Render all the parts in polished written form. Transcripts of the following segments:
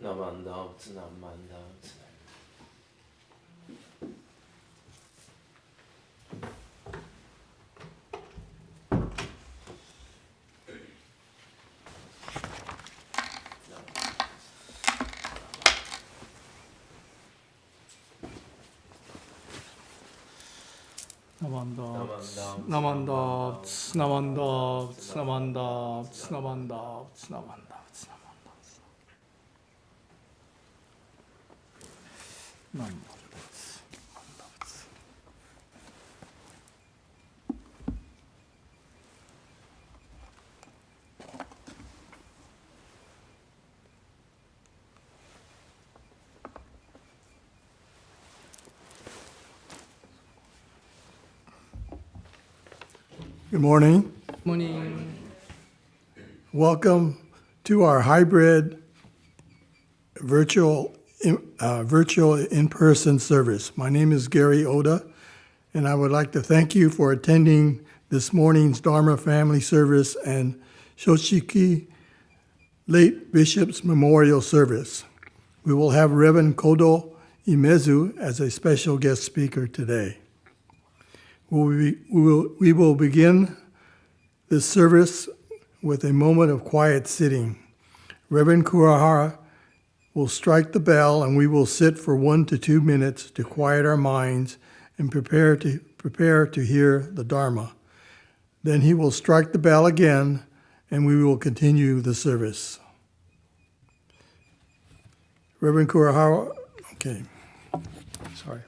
나만 나 없지 나만 나 없지 Good morning. Morning. Welcome to our hybrid virtual in-person service. My name is Gary Oda, and I would like to thank you for attending this morning's Dharma family service and Shoshiki late Bishop's memorial service. We will have Reverend Kodo Imezu as a special guest speaker today. We will begin this service with a moment of quiet sitting. Reverend Kurahara will strike the bell, and we will sit for 1 to 2 minutes to quiet our minds and prepare to hear the Dharma. Then he will strike the bell again, and we will continue the service. Reverend Kurahara, okay, sorry.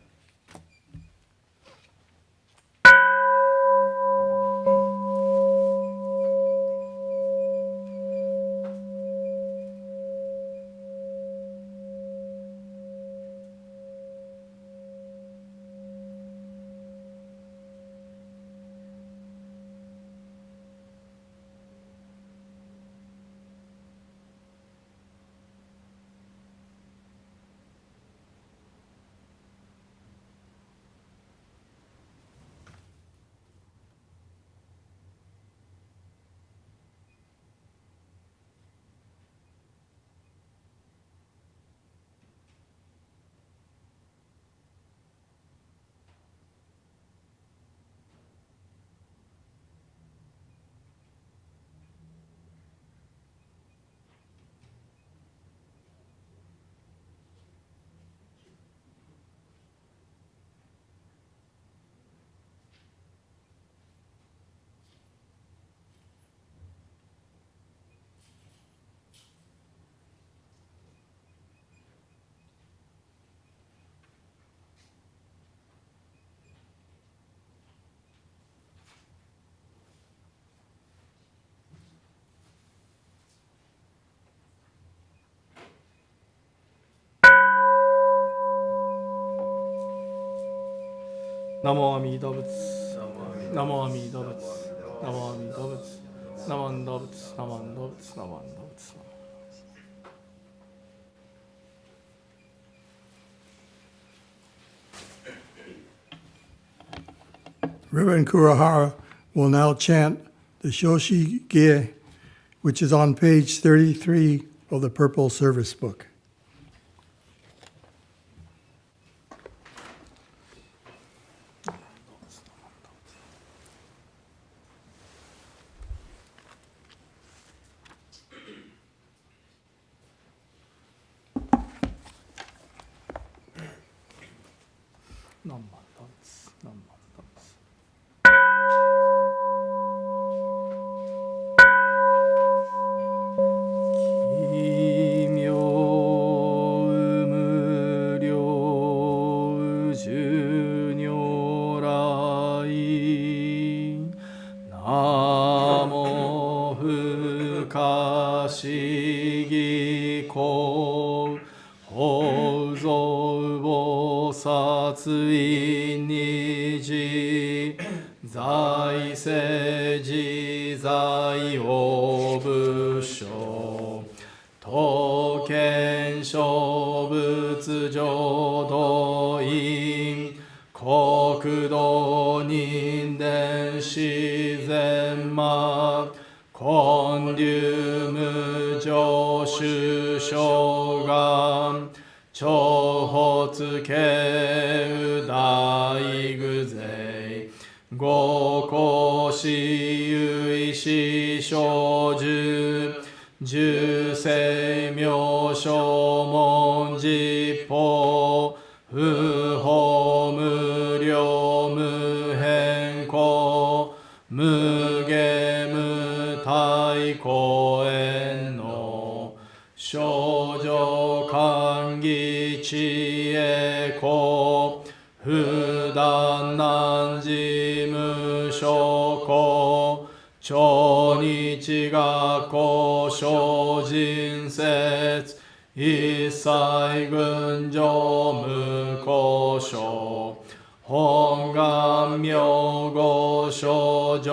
Namo Amida Butsu. Namo Amida Butsu. Namo Amida Butsu. Namo Amida Butsu. Namo Amida Butsu. Namo Amida Butsu. Reverend Kurahara will now chant the Shoshi Gie, which is on page 33 of the Purple Service Book. Kondyum Joshu Shoga 長発慶右大愚勢五公子唯死小樹十世名所門実法不法無量無変更無下無体公園の少女歓喜知恵子不断難事無所故超日学校精進説一切群上無故障本願名号少女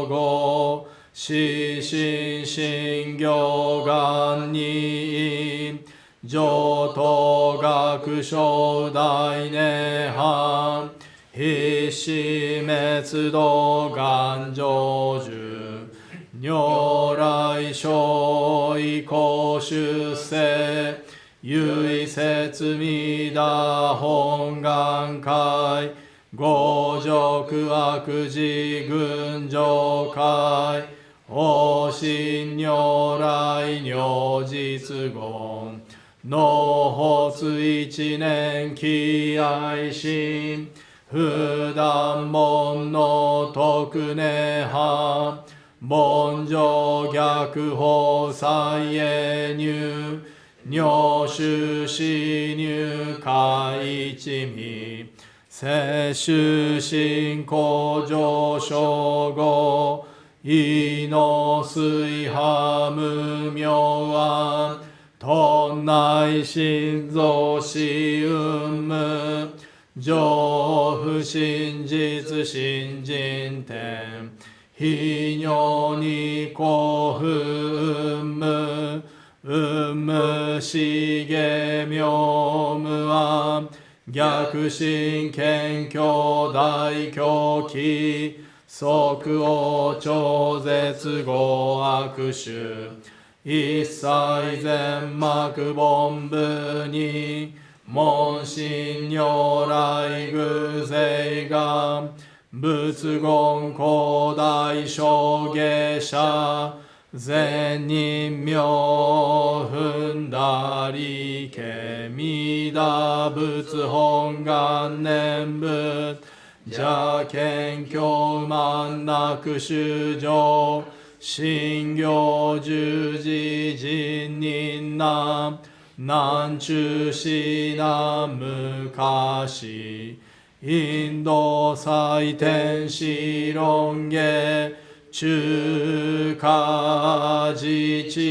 語死心信行願に上等学章大涅槃必死滅度願成就如来所以公出世唯説弥陀本願会五辱悪事群上会お信如来如実言納発一年喜愛心不断門の特涅槃凡上逆法再永入如主死入海一味摂取信仰上昇後意の水波無明暗頓内心臓死運無上不真実新人天非如に幸福運無運無死下妙無暗逆心謙虚大狂気即応超絶語悪臭一切全幕本部に門心如来偶勢願仏言広大小下者善人名踏んだりけみだ仏本願念仏邪見教満なく衆生信行十字人人難難中死難昔インド祭天使論下中華自治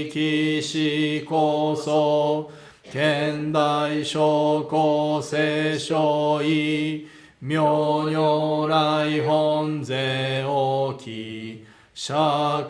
域史構想現代諸公聖書意妙如来本税大き釈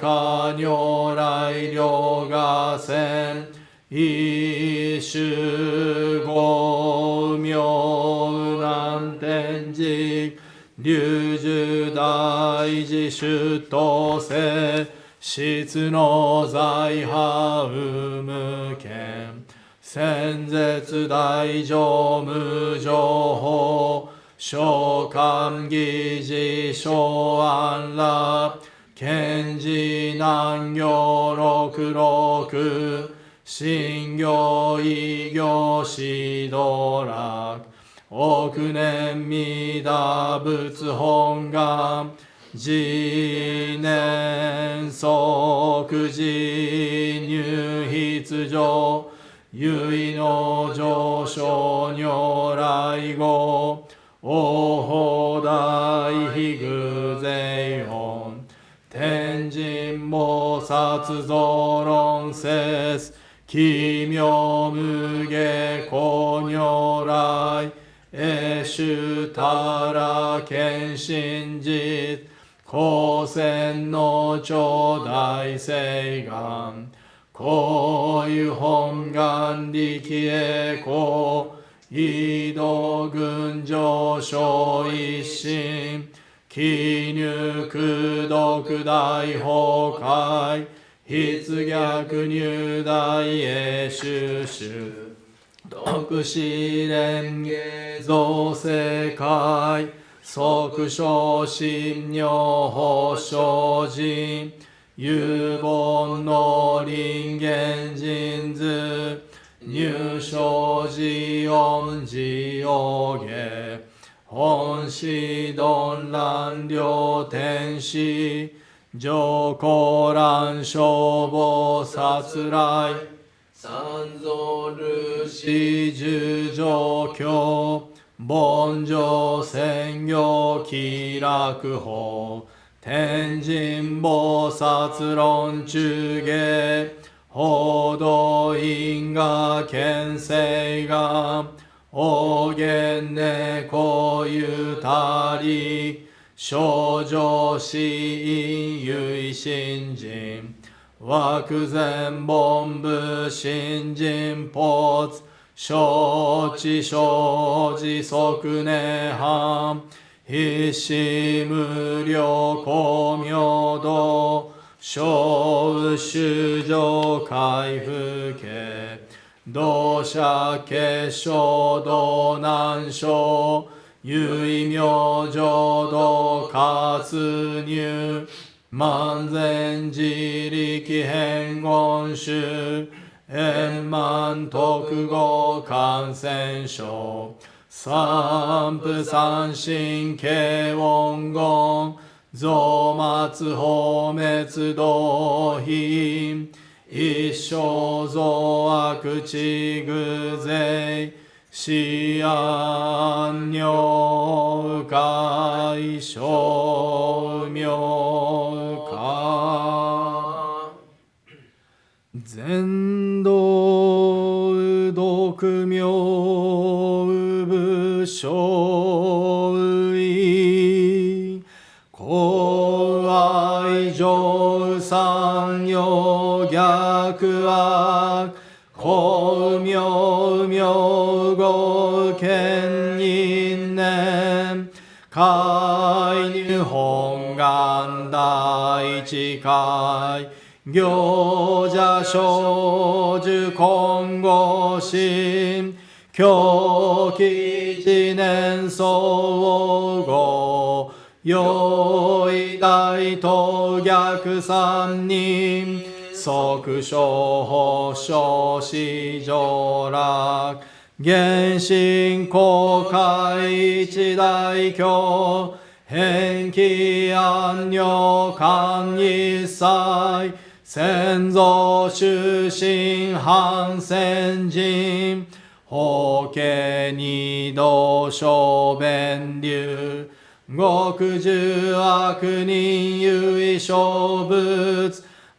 迦如来両河線一種五妙難天竺龍樹大事出頭世質の財派有無権先絶大乗無情報召喚議事小安楽賢治難行六六信行異行指導楽億年弥陀仏本願次年即時入筆上唯の上昇如来語応報大非偶税音天神菩薩増論説奇妙無下公如来永衆たら見真実光線の頂大誓願こういう本願力栄光異道群上昇一心記入功徳大崩壊筆逆入大永修修徳子蓮華造世界即生心妙法生寺有本の人間人図入生寺音寺王下本師鈍乱両天使上高乱消防殺来三蔵ルシ十条教凡上専業気楽法天神菩薩論中下報道因果見性が大言猫ゆたり少女死因唯心人枠前本部新人没承知生じ即涅槃必死無量光明道小修上回復家同社結晶道難所唯明浄土活入万全自力変言種円満特語感染症三不三神慶音言増末放滅道品一生増悪地偶税死安女解消妙化全道独妙部小意公愛上三陽逆悪公明明語見因念開入本願第一回行者少女今後心狂気一年相互用意大と逆三人即小法小子上楽原神公開一大教変気安女間一切先祖出身反戦人法華二道小弁流極重悪人有意小物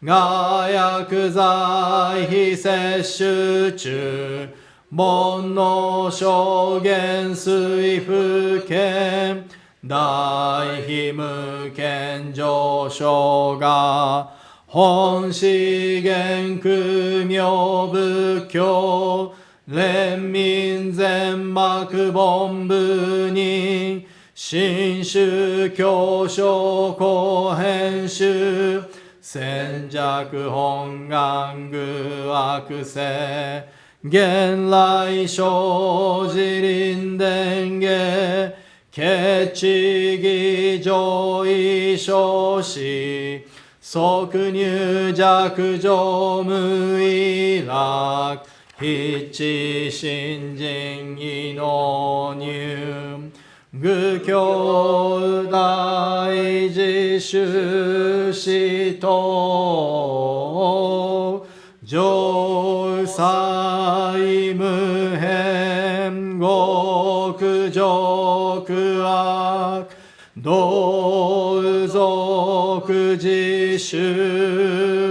我薬剤非摂取中煩悩証言水不見大非無見上昇が本資源空妙仏教連民全幕本部に新宗教書公編集戦弱本願具悪性現来生じ臨伝下決知義上位少子即入弱上無意楽必知新人異能入愚教大自主死と上際無変極上悪道族自主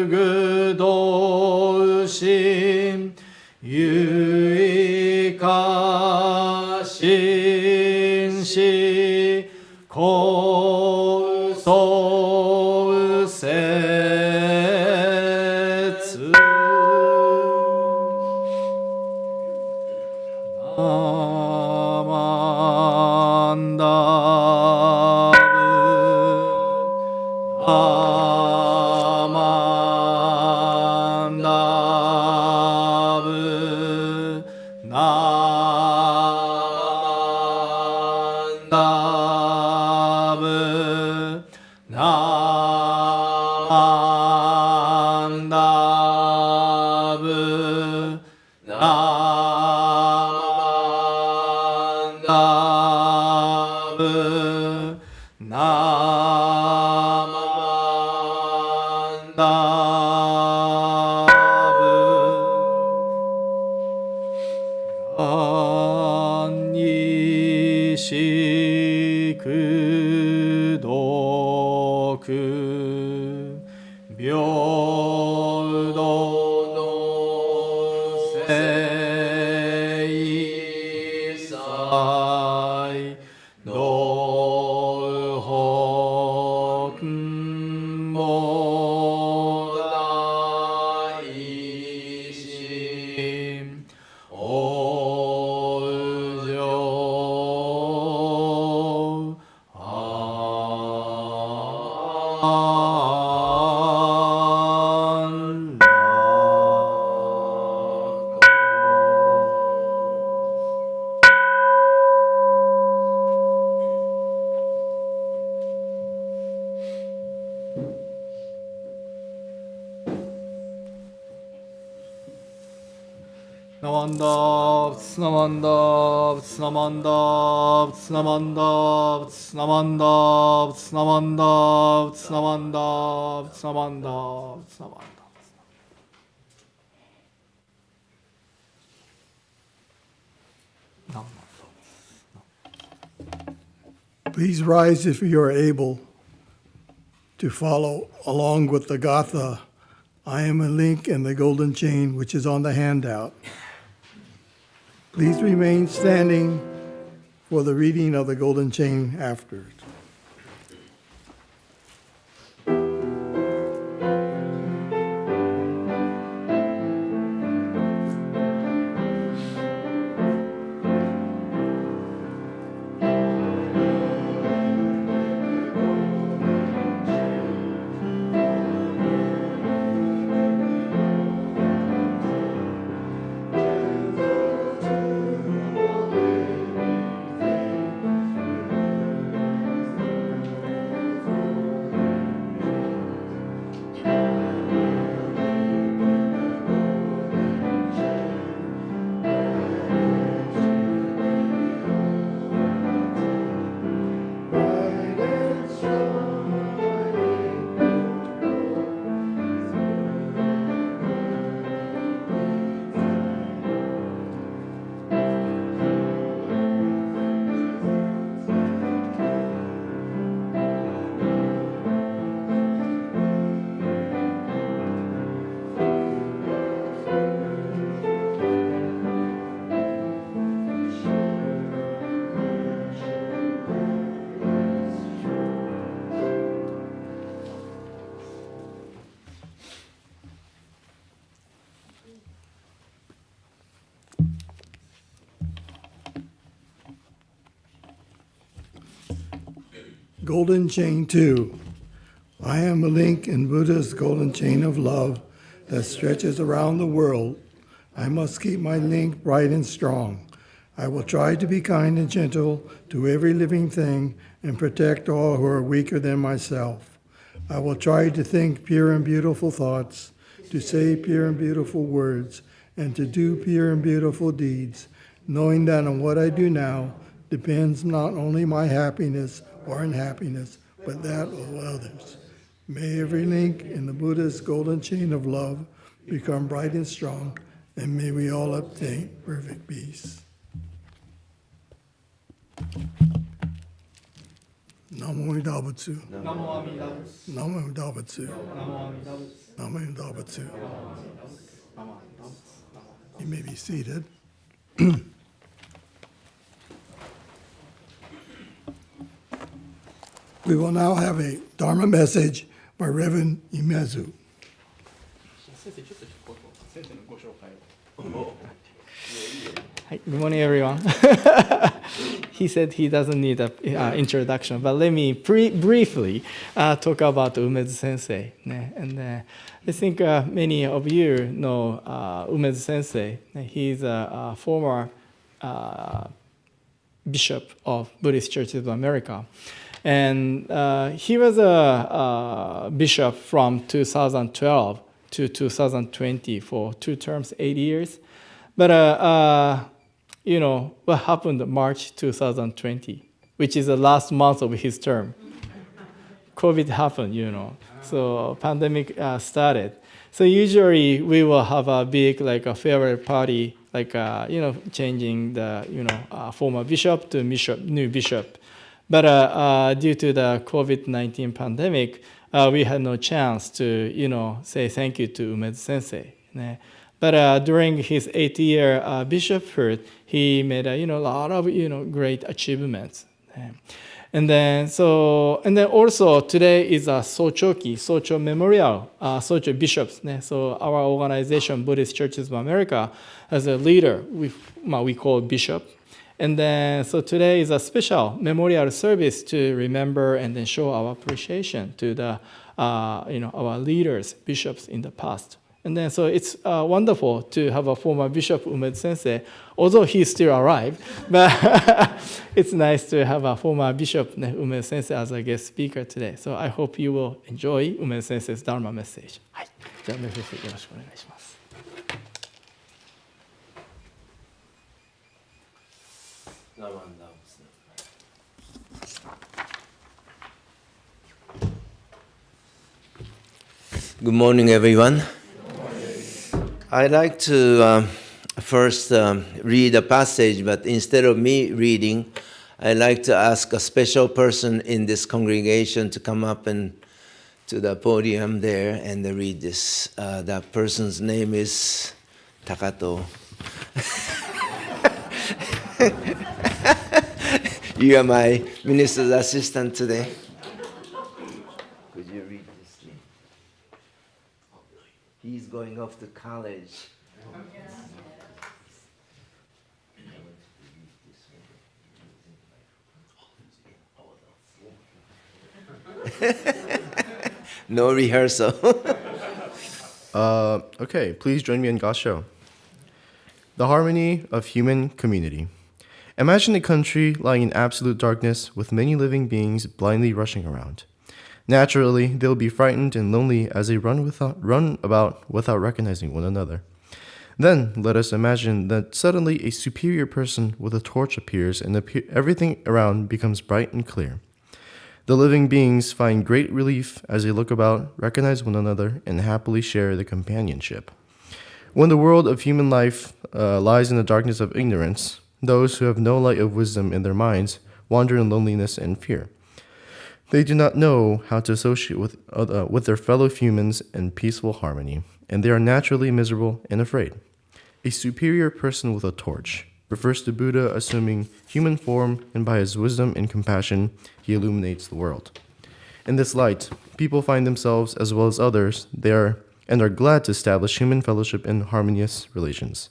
愚道心有意化心死高層説アマンダブアマンダブ Namanda, Namanda, Namanda, Namanda, Namanda, Namanda, Namanda, Namanda, Namanda. Please rise if you are able to follow along with the Gatha, I am a link in the golden chain, which is on the handout. Please remain standing for the reading of the golden chain after. Golden Chain 2. I am a link in Buddha's golden chain of love that stretches around the world. I must keep my link bright and strong. I will try to be kind and gentle to every living thing and protect all who are weaker than myself. I will try to think pure and beautiful thoughts, to say pure and beautiful words, and to do pure and beautiful deeds, knowing that on what I do now depends not only my happiness or unhappiness, but that of others. May every link in the Buddha's golden chain of love become bright and strong, and may we all obtain perfect peace. Namo Amida Butsu. Namo Amida Butsu. Namo Amida Butsu. Namo Amida Butsu. Namo Amida Butsu. Namo Amida Butsu. You may be seated. We will now have a Dharma message by Reverend Imezu. Hi, good morning, everyone. He said he doesn't need an introduction, but let me briefly talk about Umezu Sensei. And I think many of you know Umezu Sensei. He's a former bishop of Buddhist Churches of America. And he was a bishop from 2012 to 2020 for 2 terms, 8 years. But, you know, what happened March 2020, which is the last month of his term? COVID happened, you know. So pandemic started. So usually we will have a big, like a farewell party, like, you know, changing the, you know, former bishop to new bishop. But due to the COVID-19 pandemic, we had no chance to, you know, say thank you to Umezu Sensei. But during his 8-year bishophood, he made a, you know, a lot of, you know, great achievements. And then also today is a Socho Memorial, Socho Bishops. So our organization, Buddhist Churches of America, has a leader we call bishop. And then, so today is a special memorial service to remember and then show our appreciation to the, you know, our leaders, bishops in the past. And then, so it's wonderful to have a former bishop, Umezu Sensei, although he's still alive, but it's nice to have a former bishop, Umezu Sensei, as a guest speaker today. So I hope you will enjoy Umezu Sensei's Dharma message. はい。じゃあ、メッセージよろしくお願いします。 나만다. Good morning, everyone. I'd like to first read a passage, but instead of me reading, I'd like to ask a special person in this congregation to come up and to the podium there and read this. That person's name is Takato. You are my minister's assistant today. Could you read this thing? He's going off to college. No rehearsal. Okay, please join me in Gasho. The harmony of human community. Imagine a country lying in absolute darkness with many living beings blindly rushing around. Naturally, they'll be frightened and lonely as they run about without recognizing one another. Then, let us imagine that suddenly a superior person with a torch appears and everything around becomes bright and clear. The living beings find great relief as they look about, recognize one another, and happily share the companionship. When the world of human life lies in the darkness of ignorance, those who have no light of wisdom in their minds wander in loneliness and fear. They do not know how to associate with their fellow humans in peaceful harmony, and they are naturally miserable and afraid. A superior person with a torch refers to Buddha assuming human form, and by his wisdom and compassion, he illuminates the world. In this light, people find themselves as well as others and are glad to establish human fellowship and harmonious relations.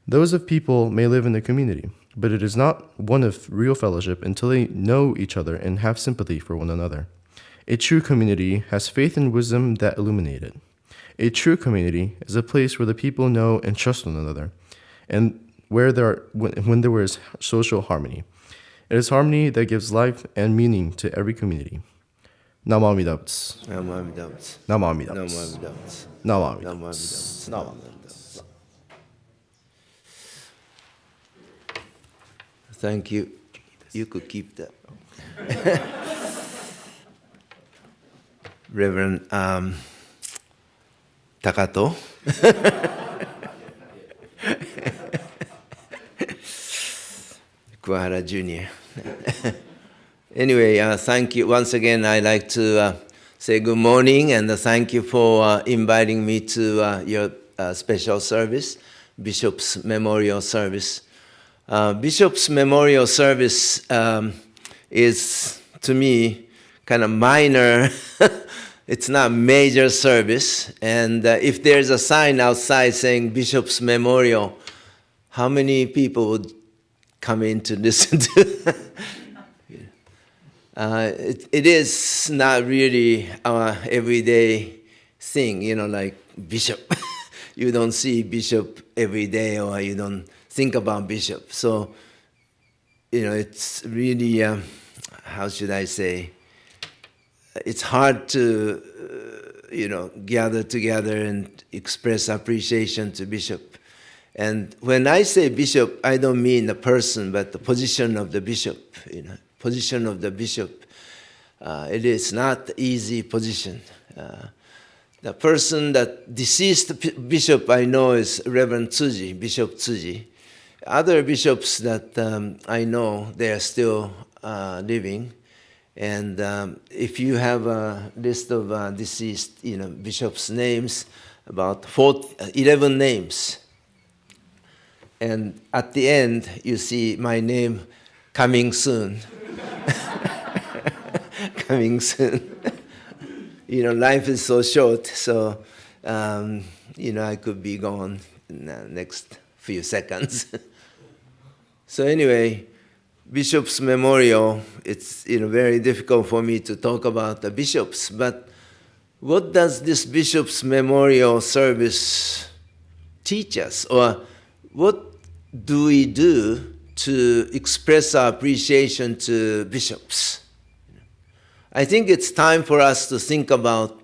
Those of people may live in a community, but it is not one of real fellowship until they know each other and have sympathy for one another. A true community has faith and wisdom that illuminate it. A true community is a place where the people know and trust one another, and when there is social harmony. It is harmony that gives life and meaning to every community. Namamida butsu. Namamida butsu. Namamida butsu. Namamida butsu. Namamida Namamida butsu. butsu. Namamida butsu. Thank you. You could keep that. Reverend Takato. Kuwahara Jr. Anyway, thank you. Once again, I'd like to say good morning and thank you for inviting me to your special service, Bishop's Memorial Service. Bishop's Memorial Service is, to me, kind of minor. It's not major service. And if there's a sign outside saying Bishop's Memorial, how many people would come in to listen to? It is not really our everyday thing, like Bishop. You don't see Bishop every day, or you don't think about Bishop. So, it's really, how should I say, it's hard to, gather together and express appreciation to Bishop. And when I say Bishop, I don't mean the person, but the position of the Bishop, position of the Bishop. It is not easy position. The person that deceased bishop I know is Reverend Tsuji, Bishop Tsuji. Other bishops that I know, they are still living. And if you have a list of deceased, bishops' names, about 11 names. And at the end, you see my name coming soon. Coming soon. Life is so short, so, I could be gone in the next few seconds. So anyway, Bishop's Memorial, it's very difficult for me to talk about the bishops, but what does this Bishop's Memorial service teach us? Or what do we do to express our appreciation to bishops? I think it's time for us to think about,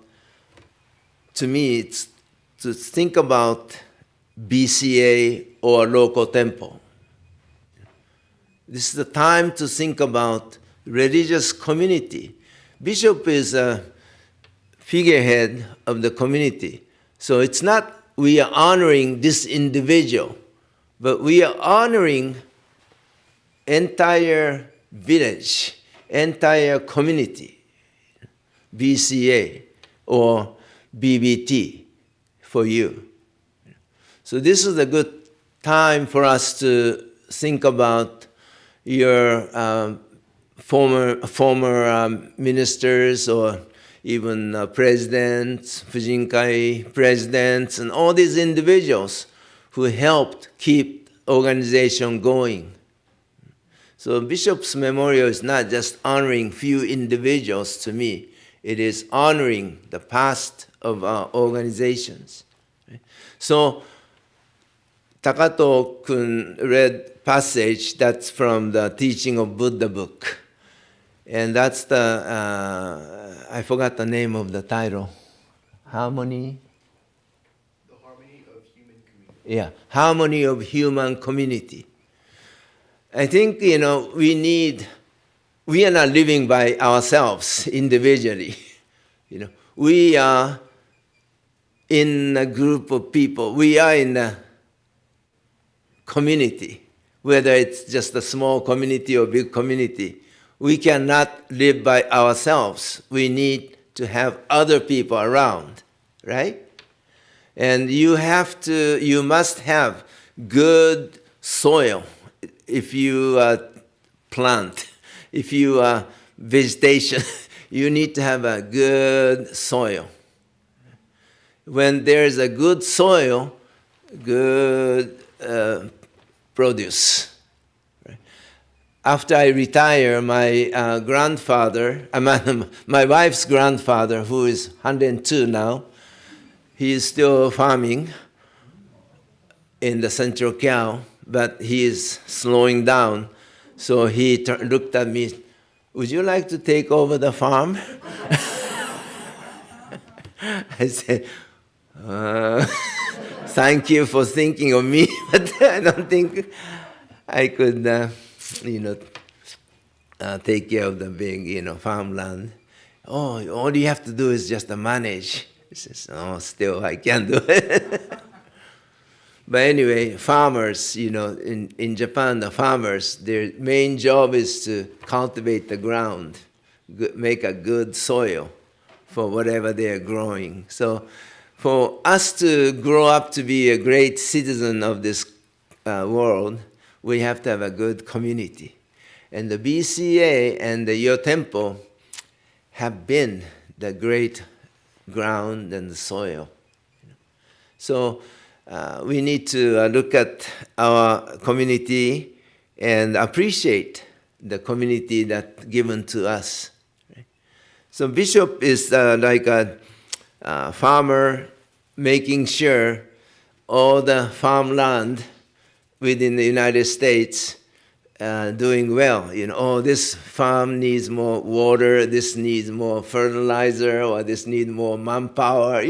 to me, it's to think about BCA or local temple. This is the time to think about religious community. Bishop is a figurehead of the community. So it's not we are honoring this individual, but we are honoring entire village, entire community, BCA or BBT for you. So this is a good time for us to think about your former ministers or even presidents, Fujinkai presidents, and all these individuals who helped keep organization going. So Bishop's memorial is not just honoring few individuals to me, it is honoring the past of our organizations. So Takato-kun read passage that's from the Teaching of Buddha book. And that's the, I forgot the name of the title. Harmony? The harmony of human community. Yeah, harmony of human community. I think, we are not living by ourselves individually. We are in a group of people. We are in a community, whether it's just a small community or big community. We cannot live by ourselves. We need to have other people around, right? And you must have good soil if you plant. If you vegetation, you need to have a good soil. When there's a good soil, good produce. After I retire, my grandfather, my wife's grandfather, who is 102 now, he is still farming in the Central Cal, but he is slowing down. So he looked at me, would you like to take over the farm? I said, thank you for thinking of me, but I don't think I could, take care of the big, farmland. Oh, all you have to do is just manage. He says, oh, still I can't do it. But anyway, farmers, in Japan, the farmers, their main job is to cultivate the ground, make a good soil for whatever they are growing. So for us to grow up to be a great citizen of this world, we have to have a good community. And the BCA and the Yo Temple have been the great ground and the soil. So we need to look at our community and appreciate the community that's given to us. Right? So Bishop is like a farmer making sure all the farmland within the United States doing well. Oh, this farm needs more water, this needs more fertilizer, or this needs more manpower,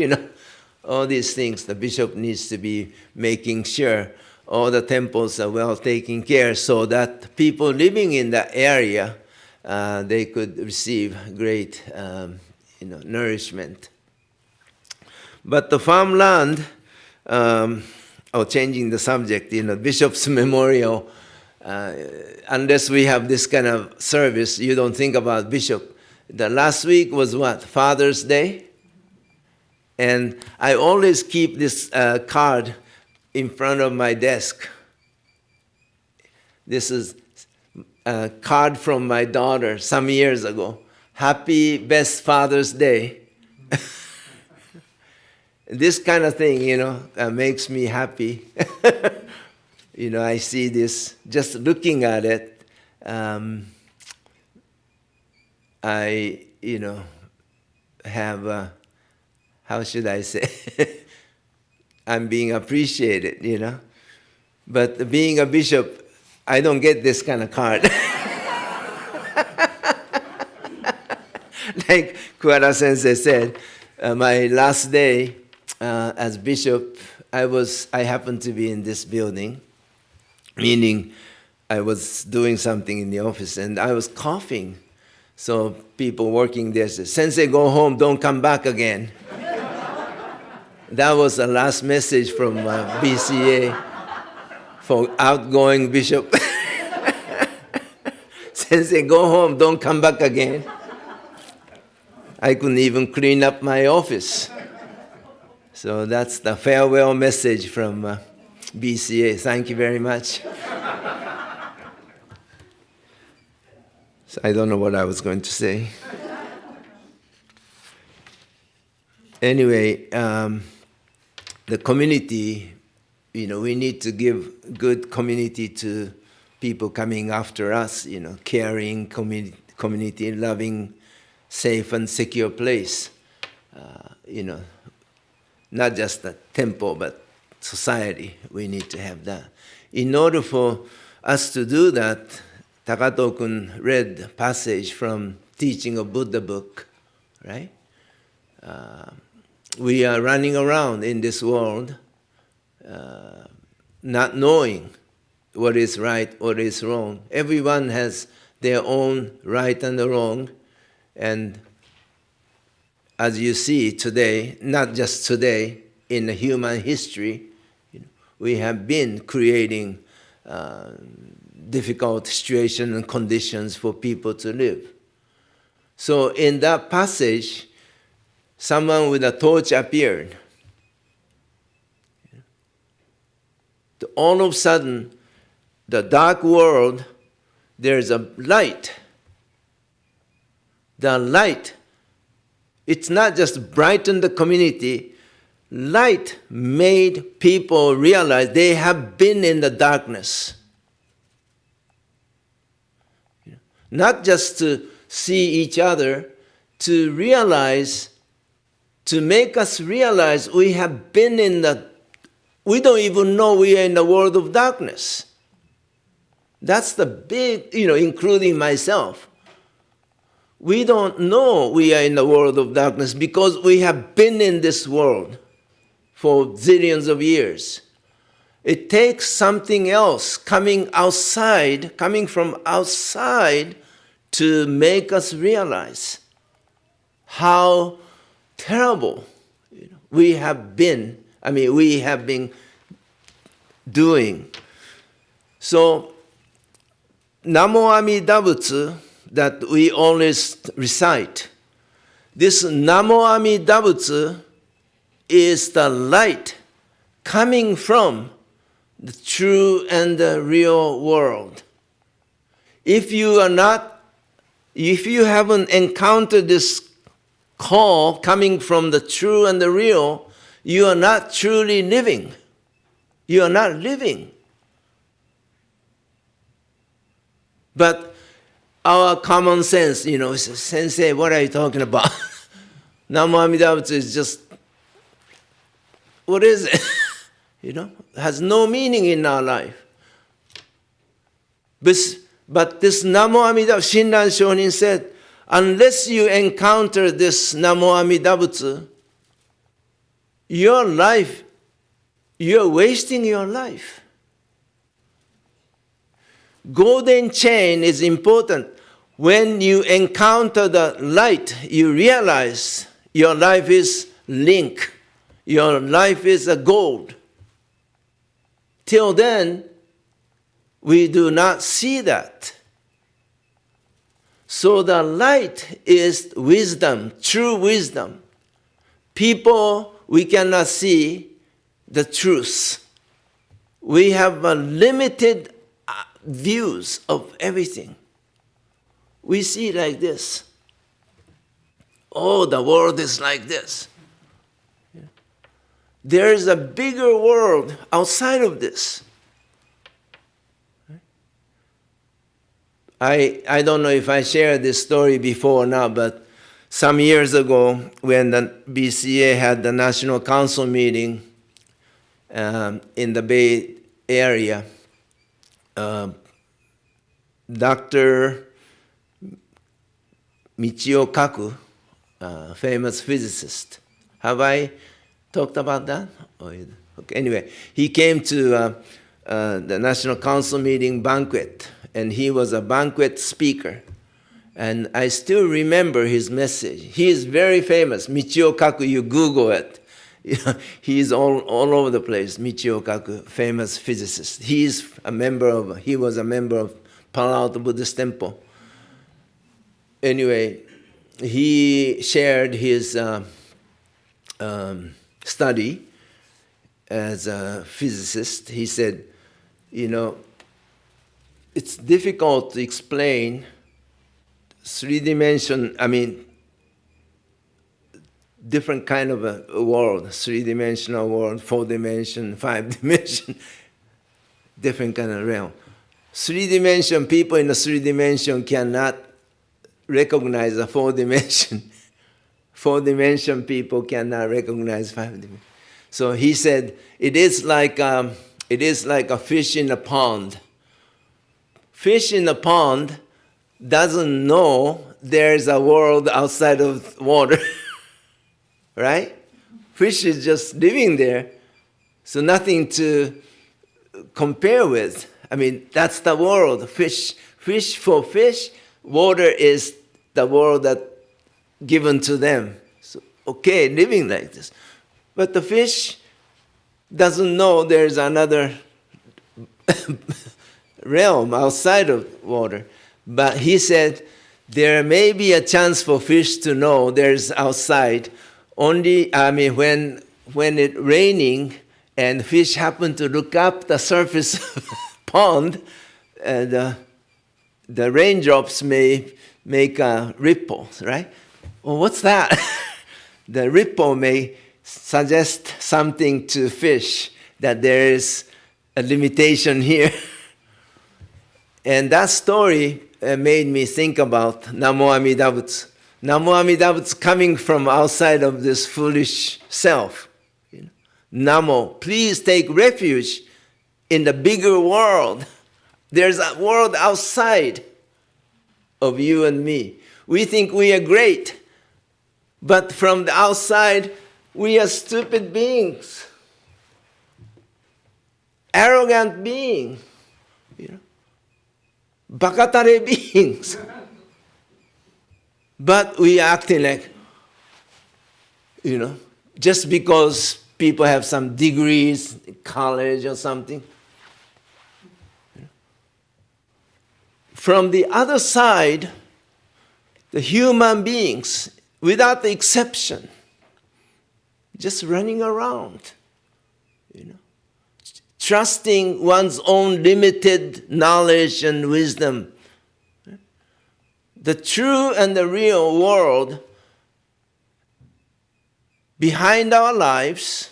All these things, the bishop needs to be making sure all the temples are well taken care so that people living in the area, they could receive great nourishment. But the farmland, changing the subject, bishop's memorial, unless we have this kind of service, you don't think about bishop. The last week was what? Father's Day? And I always keep this card in front of my desk. This is a card from my daughter some years ago. Happy best Father's Day. This kind of thing, makes me happy. I see this, just looking at it, I, have, how should I say, I'm being appreciated, But being a bishop, I don't get this kind of card. Like Kuwara Sensei said, my last day as bishop, I happened to be in this building, meaning I was doing something in the office and I was coughing. So people working there said, "Sensei, go home, don't come back again." That was the last message from BCA for outgoing bishop. Sensei, go home, don't come back again. I couldn't even clean up my office. So that's the farewell message from BCA. Thank you very much. So I don't know what I was going to say. Anyway, the community, we need to give good community to people coming after us, caring community, loving, safe and secure place. Not just the temple, but society. We need to have that. In order for us to do that, Takato-kun read a passage from Teaching of Buddha book, right? We are running around in this world not knowing what is right, what is wrong. Everyone has their own right and wrong. And as you see today, not just today, in the human history, we have been creating difficult situations and conditions for people to live. So in that passage, someone with a torch appeared. All of a sudden, the dark world, there's a light. The light, it's not just brighten the community, light made people realize they have been in the darkness. Not just to see each other, to realize, to make us realize we have been in we don't even know we are in the world of darkness. That's the big, including myself. We don't know we are in the world of darkness because we have been in this world for zillions of years. It takes something else coming from outside to make us realize how terrible we have been doing. So, Namo Amida Butsu that we always recite, this Namo Amida Butsu is the light coming from the true and the real world. If you haven't encountered this call coming from the true and the real, you are not truly living. You are not living. But our common sense, says, "Sensei, what are you talking about?" Namo Amida Butsu is just, what is it? Has no meaning in our life. But this Namo Amida, Shinran Shonin said, unless you encounter this Namo Amida Butsu, your life, you're wasting your life. Golden chain is important. When you encounter the light, you realize your life is link. Your life is a gold. Till then, we do not see that. So the light is wisdom, true wisdom. People, we cannot see the truth. We have a limited views of everything. We see like this. Oh, the world is like this. There is a bigger world outside of this. I don't know if I shared this story before or not, but some years ago when the BCA had the National Council meeting in the Bay Area, Dr. Michio Kaku, famous physicist. Have I talked about that? Okay. Anyway, he came to the National Council meeting banquet, and he was a banquet speaker. And I still remember his message. He is very famous. Michio Kaku, you Google it. He's all over the place. Michio Kaku, famous physicist. He was a member of Palo Alto Buddhist Temple. Anyway, he shared his study as a physicist. He said, it's difficult to explain different kind of a world, 3-dimensional world, 4-dimension, 5-dimension, different kind of realm. 3-dimension, people in the 3-dimension cannot recognize a 4-dimension. 4-dimension people cannot recognize 5-dimension. So he said, it is like a fish in a pond. Fish in a pond doesn't know there's a world outside of water, right? Fish is just living there, so nothing to compare with. That's the world. Fish for fish, water is the world that given to them. So, okay, living like this. But the fish doesn't know there's another realm outside of water. But he said, there may be a chance for fish to know there's outside only, when it's raining and fish happen to look up the surface of the pond, the raindrops may make a ripple, right? Well, what's that? The ripple may suggest something to fish, that there is a limitation here. And that story made me think about Namo Amida Butsu. Namo Amida Butsu coming from outside of this foolish self. Namo, please take refuge in the bigger world. There's a world outside of you and me. We think we are great, but from the outside, we are stupid beings, arrogant beings, bakatare beings. But we are acting like, just because people have some degrees in college or something. From the other side, the human beings, without the exception, just running around, trusting one's own limited knowledge and wisdom. The true and the real world behind our lives,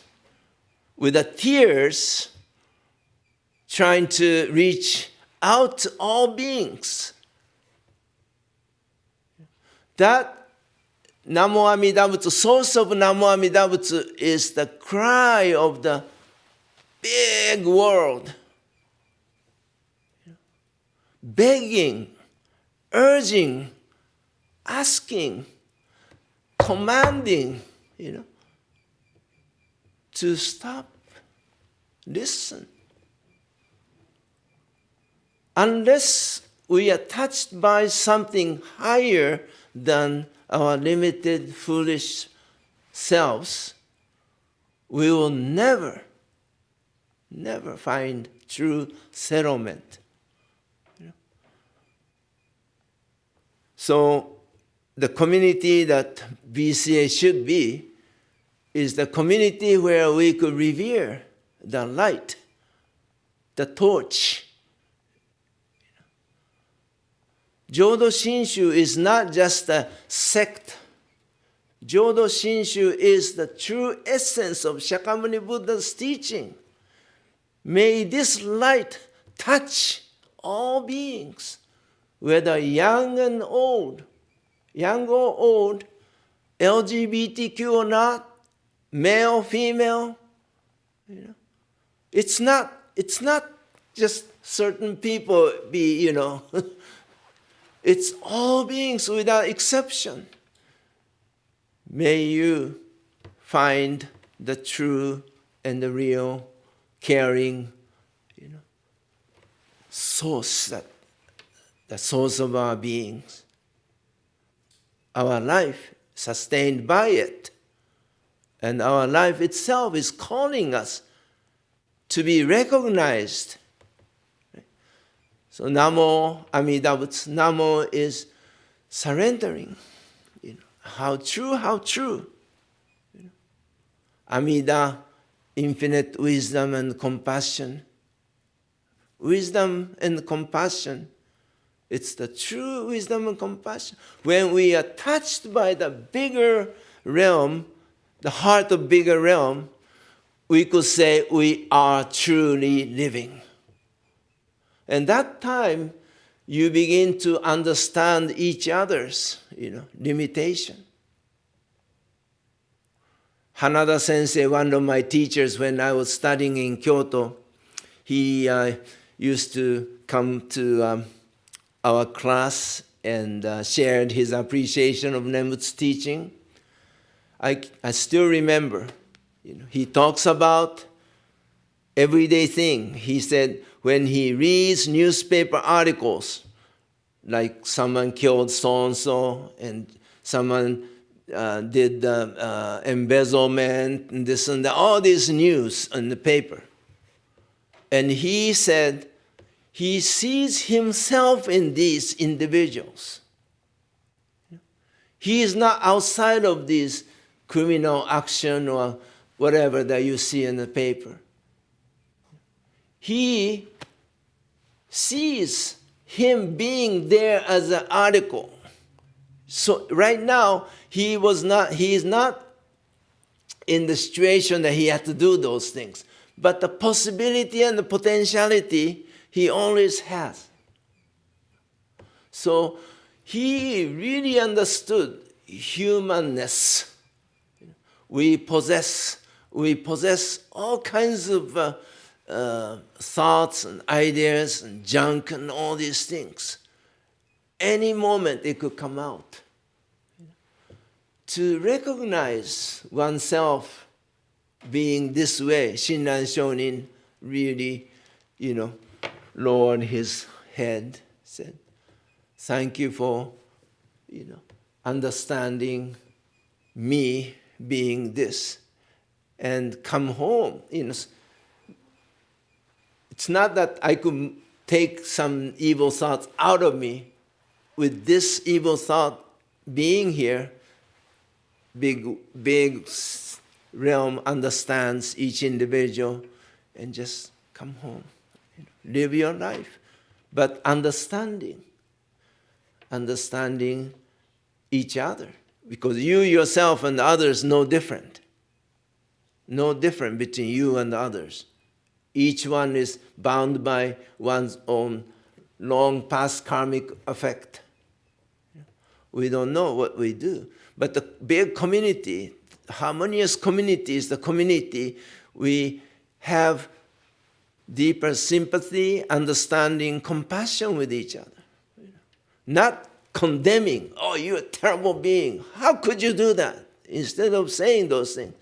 with the tears, trying to reach out to all beings. That Namo Amida Butsu, source of Namo Amida Butsu, is the cry of the big world. Begging, urging, asking, commanding, to stop, listen. Unless we are touched by something higher than our limited, foolish selves, we will never find true settlement. So the community that BCA should be is the community where we could revere the light, the torch. Jodo Shinshu is not just a sect. Jodo Shinshu is the true essence of Shakyamuni Buddha's teaching. May this light touch all beings, whether young and old, young or old, LGBTQ or not, male, female. It's not just certain people be, It's all beings without exception. May you find the true and the real, caring, source, the source of our beings. Our life sustained by it. And our life itself is calling us to be recognized. So Namo Amida Butsu. Namo is surrendering. How true, how true. Amida, infinite wisdom and compassion. Wisdom and compassion. It's the true wisdom and compassion. When we are touched by the bigger realm, the heart of bigger realm, we could say we are truly living. And that time, you begin to understand each other's, limitation. Hanada Sensei, one of my teachers when I was studying in Kyoto, he used to come to our class and shared his appreciation of Nembutsu's teaching. I still remember, he talks about everyday thing. He said when he reads newspaper articles, like someone killed so-and-so and someone did embezzlement and this and that, all this news in the paper. And he said he sees himself in these individuals. He is not outside of this criminal action or whatever that you see in the paper. He sees him being there as an article. So right now, he is not in the situation that he had to do those things. But the possibility and the potentiality he always has. So he really understood humanness. We possess all kinds of thoughts and ideas and junk and all these things. Any moment it could come out. To recognize oneself being this way, Shinran Shonin really, lowered his head, said, thank you for, understanding me being this. And come home. It's not that I could take some evil thoughts out of me. With this evil thought being here, big realm understands each individual and just come home. Live your life. But understanding each other. Because you yourself and others no different. No different between you and others. Each one is bound by one's own long past karmic effect. We don't know what we do. But the big community, harmonious community is the community we have deeper sympathy, understanding, compassion with each other. Not condemning, oh, you're a terrible being. How could you do that? Instead of saying those things.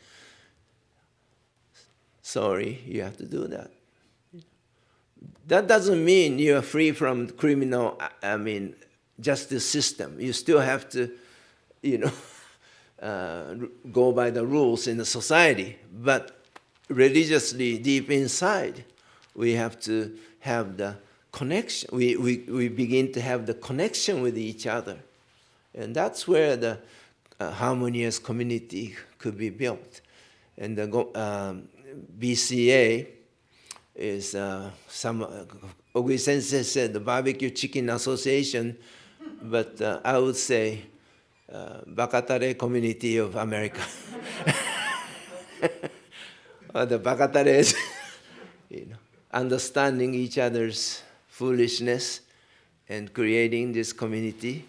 Sorry, you have to do that. That doesn't mean you are free from criminal, justice system. You still have to, go by the rules in the society. But religiously, deep inside, we have to have the connection. We begin to have the connection with each other. And that's where the harmonious community could be built. And the BCA is some Ogui Sensei said the Barbecue Chicken Association, but I would say Bakatare Community of America. Or the Bakatares, understanding each other's foolishness and creating this community,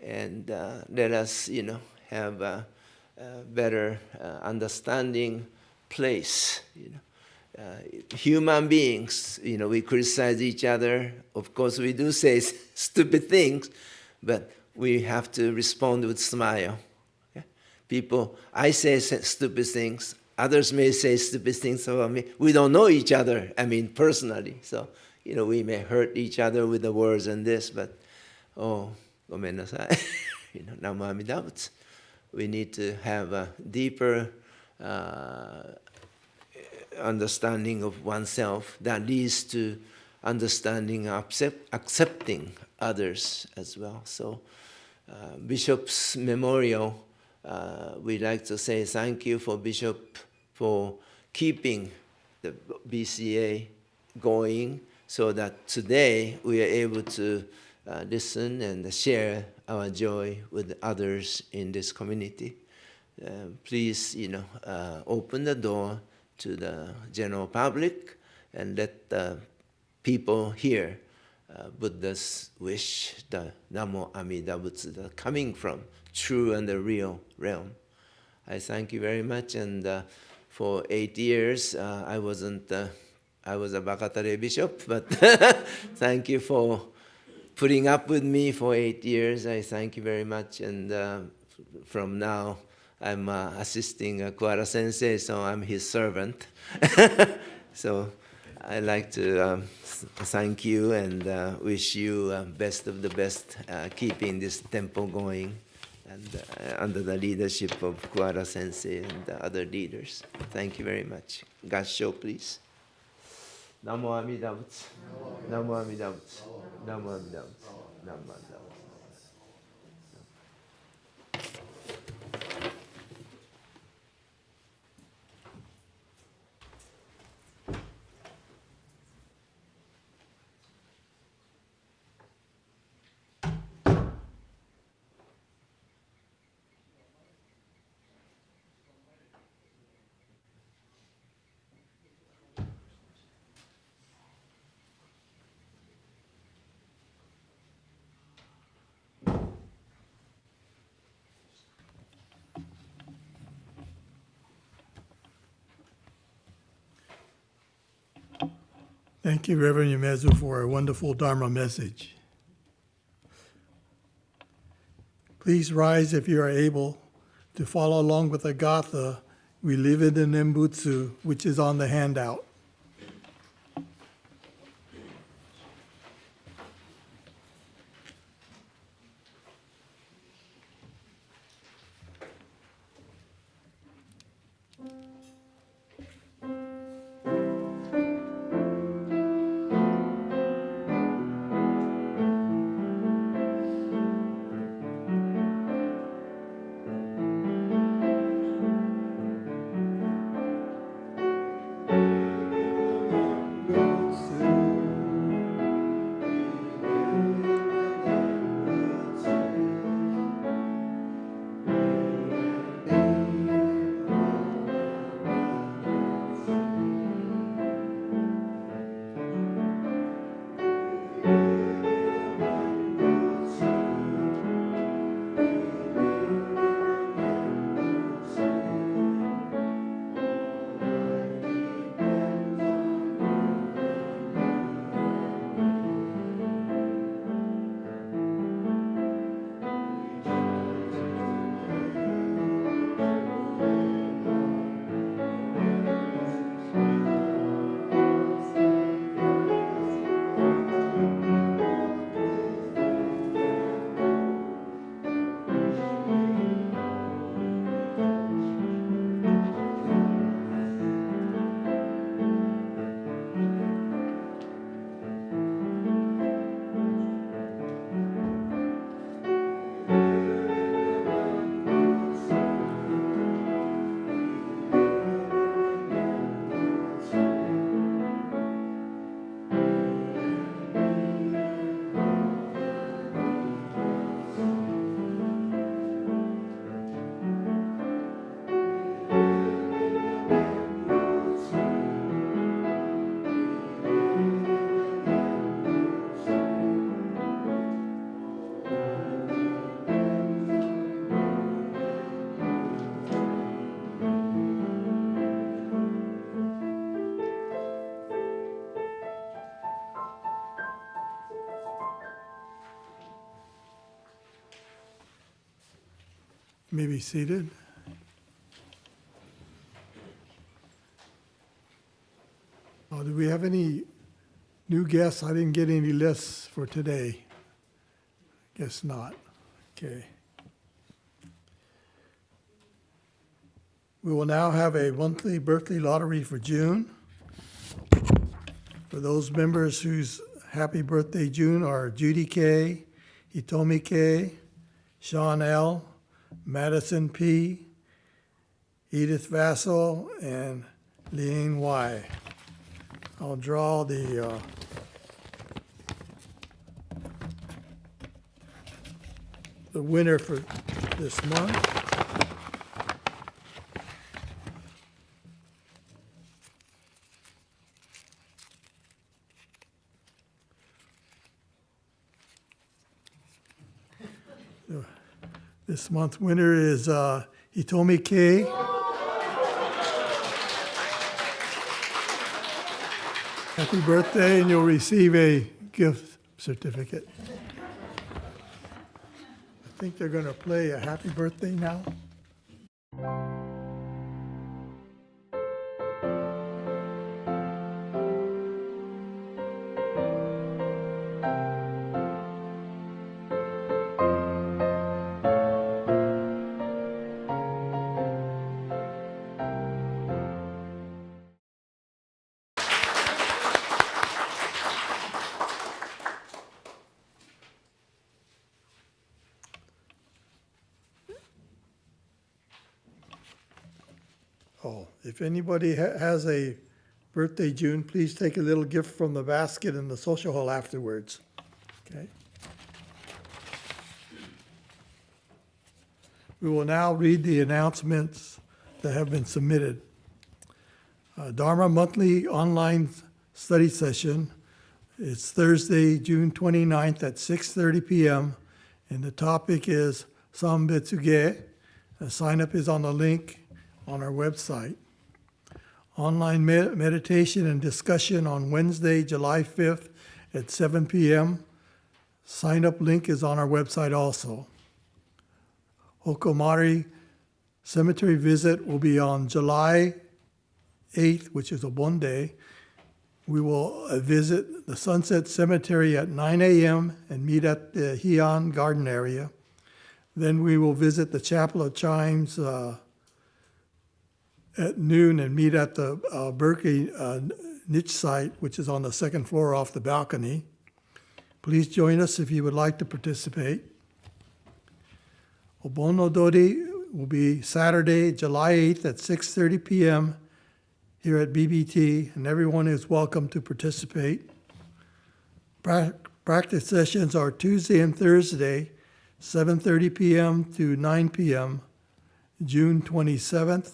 and let us, have a better understanding place. Human beings, we criticize each other. Of course, we do say stupid things, but we have to respond with smile. Okay? People, I say stupid things. Others may say stupid things about me. We don't know each other, personally. So we may hurt each other with the words and this, but, oh, ごめんなさい。南無阿弥陀仏. We need to have a deeper understanding of oneself that leads to understanding, accepting others as well. So, Bishop's memorial, we'd like to say thank you for Bishop for keeping the BCA going so that today we are able to listen and share our joy with others in this community. Please, open the door to the general public and let the people hear Buddha's wish, the Namo Amida Butsuda, coming from true and the real realm. I thank you very much, and for 8 years I was a Bakatare bishop, but thank you for putting up with me for 8 years. I thank you very much, and from now I'm assisting Kuara Sensei, so I'm his servant. So I'd like to thank you and wish you best of the best, keeping this temple going, and under the leadership of Kuara Sensei and the other leaders. Thank you very much. Gassho, please. Namo Amida Butsu. Namo Amida Butsu. Namo Amida Butsu. Namo Amida Butsu. Thank you, Reverend Yumezu, for a wonderful Dharma message. Please rise if you are able to follow along with the Gatha, We Live in the Nembutsu, which is on the handout. You may be seated. Do we have any New guests, I didn't get any lists for today. Guess not. Okay. We will now have a monthly birthday lottery for June. For those members whose happy birthday June are Judy K., Hitomi K., Sean L., Madison P., Edith Vassell, and Leanne Y. I'll draw the winner for this month. This month's winner is Hitomi K. Happy birthday, and you'll receive a gift certificate. I think they're going to play a happy birthday now. Oh, if anybody has a birthday June, please take a little gift from the basket in the social hall afterwards. Okay. We will now read the announcements that have been submitted. Dharma monthly online study session. It's Thursday, June 29th at 6:30 p.m. And the topic is Sambetsuge. Sign up is on the link on our website. Online meditation and discussion on Wednesday, July 5th at 7 p.m. Sign up link is on our website also. Hokomari cemetery visit will be on July 8th, which is a Bon day. We will visit the Sunset Cemetery at 9 a.m. and meet at the Heian Garden area. Then we will visit the Chapel of Chimes at noon and meet at the Berkeley niche site, which is on the second floor off the balcony. Please join us if you would like to participate. Obon no Dori will be Saturday, July 8th at 6:30 p.m. here at BBT, and everyone is welcome to participate. Practice sessions are Tuesday and Thursday, 7:30 p.m. to 9 p.m., June 27th,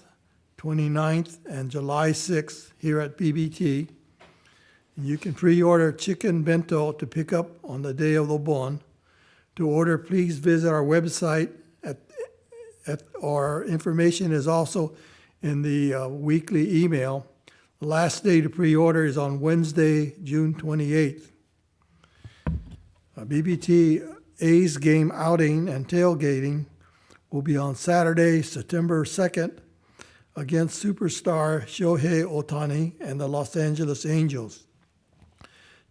29th, and July 6th here at BBT. You can pre-order chicken bento to pick up on the day of the Bon. To order, please visit our website. Our information is also in the weekly email. The last day to pre-order is on Wednesday, June 28th. BBT A's game outing and tailgating will be on Saturday, September 2nd, against superstar Shohei Ohtani and the Los Angeles Angels.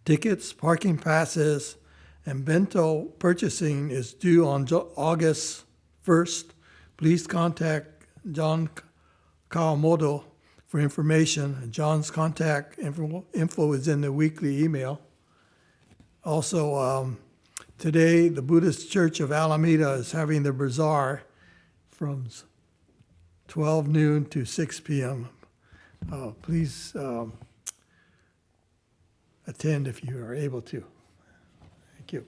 Tickets, parking passes, and bento purchasing is due on August 1st. Please contact John Kawamoto for information. John's contact info is in the weekly email. Also, today the Buddhist Church of Alameda is having the bazaar from 12 noon to 6 p.m. Please attend if you are able to. Thank you.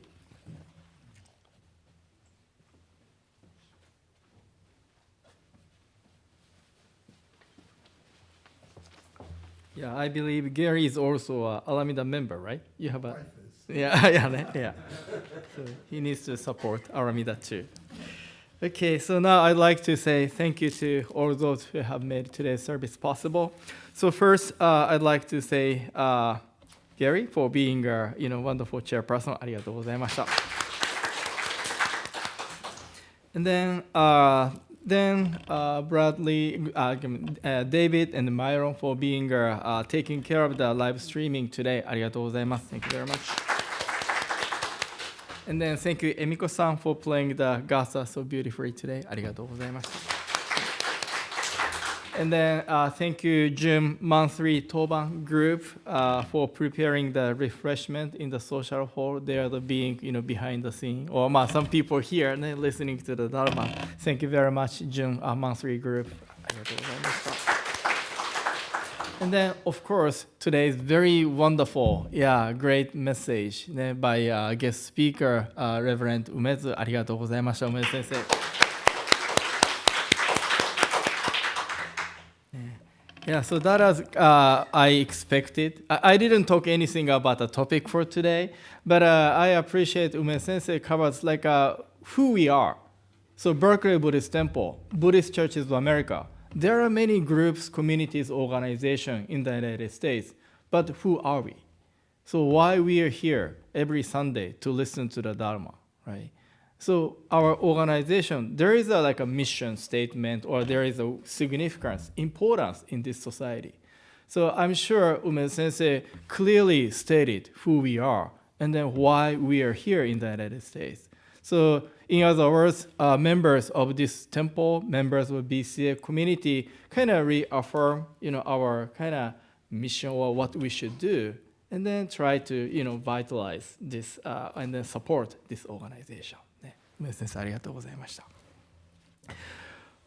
Yeah, I believe Gary is also a Alameda member, right? You have a yeah. So he needs to support Alameda too. Okay, so now I'd like to say thank you to all those who have made today's service possible. So first, I'd like to say Gary for being a wonderful chairperson. ありがとうございました. And then then Bradley, David, and Myron for being taking care of the live streaming today. ありがとうございます。Thank you very much. And then thank you, Emiko-san, for playing the gasa so beautifully today. ありがとうございました。And then thank you, Jim Monthly Toban Group, for preparing the refreshment in the social hall. They are the being, behind the scene. Or some people here listening to the Dharma. Thank you very much, Jim Monthly Group. And then, of course, today's very wonderful, great message by guest speaker, Reverend Umezu. ありがとうございました、梅津先生。Yeah, so that as I expected. I didn't talk anything about the topic for today, but I appreciate Ume Sensei covers who we are. So Berkeley Buddhist Temple, Buddhist Churches of America. There are many groups, communities, organizations in the United States, but who are we? So why we are here every Sunday to listen to the Dharma, right? So our organization, there is a mission statement, or there is a significance, importance in this society. So I'm sure Ume Sensei clearly stated who we are and then why we are here in the United States. So in other words, members of this temple, members of BCA community kind of reaffirm, our kind of mission or what we should do, and then try to, vitalize this and then support this organization.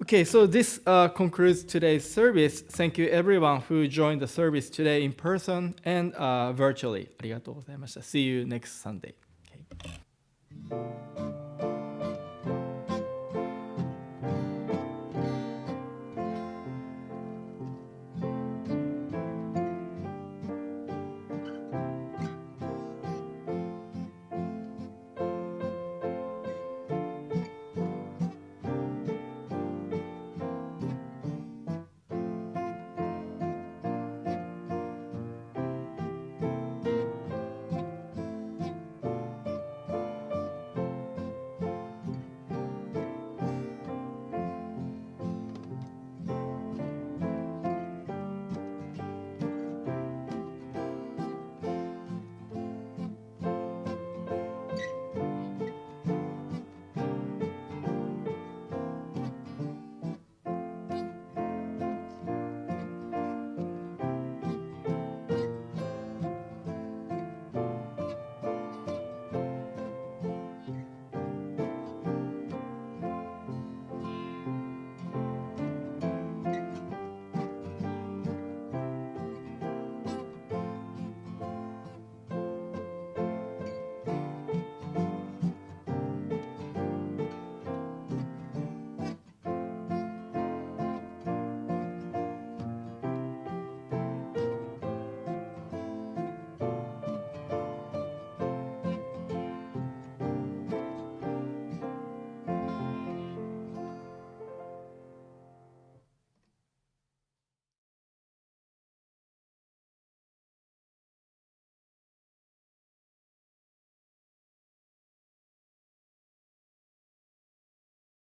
Okay, so this concludes today's service. Thank you everyone who joined the service today in person and virtually. See you next Sunday. Okay.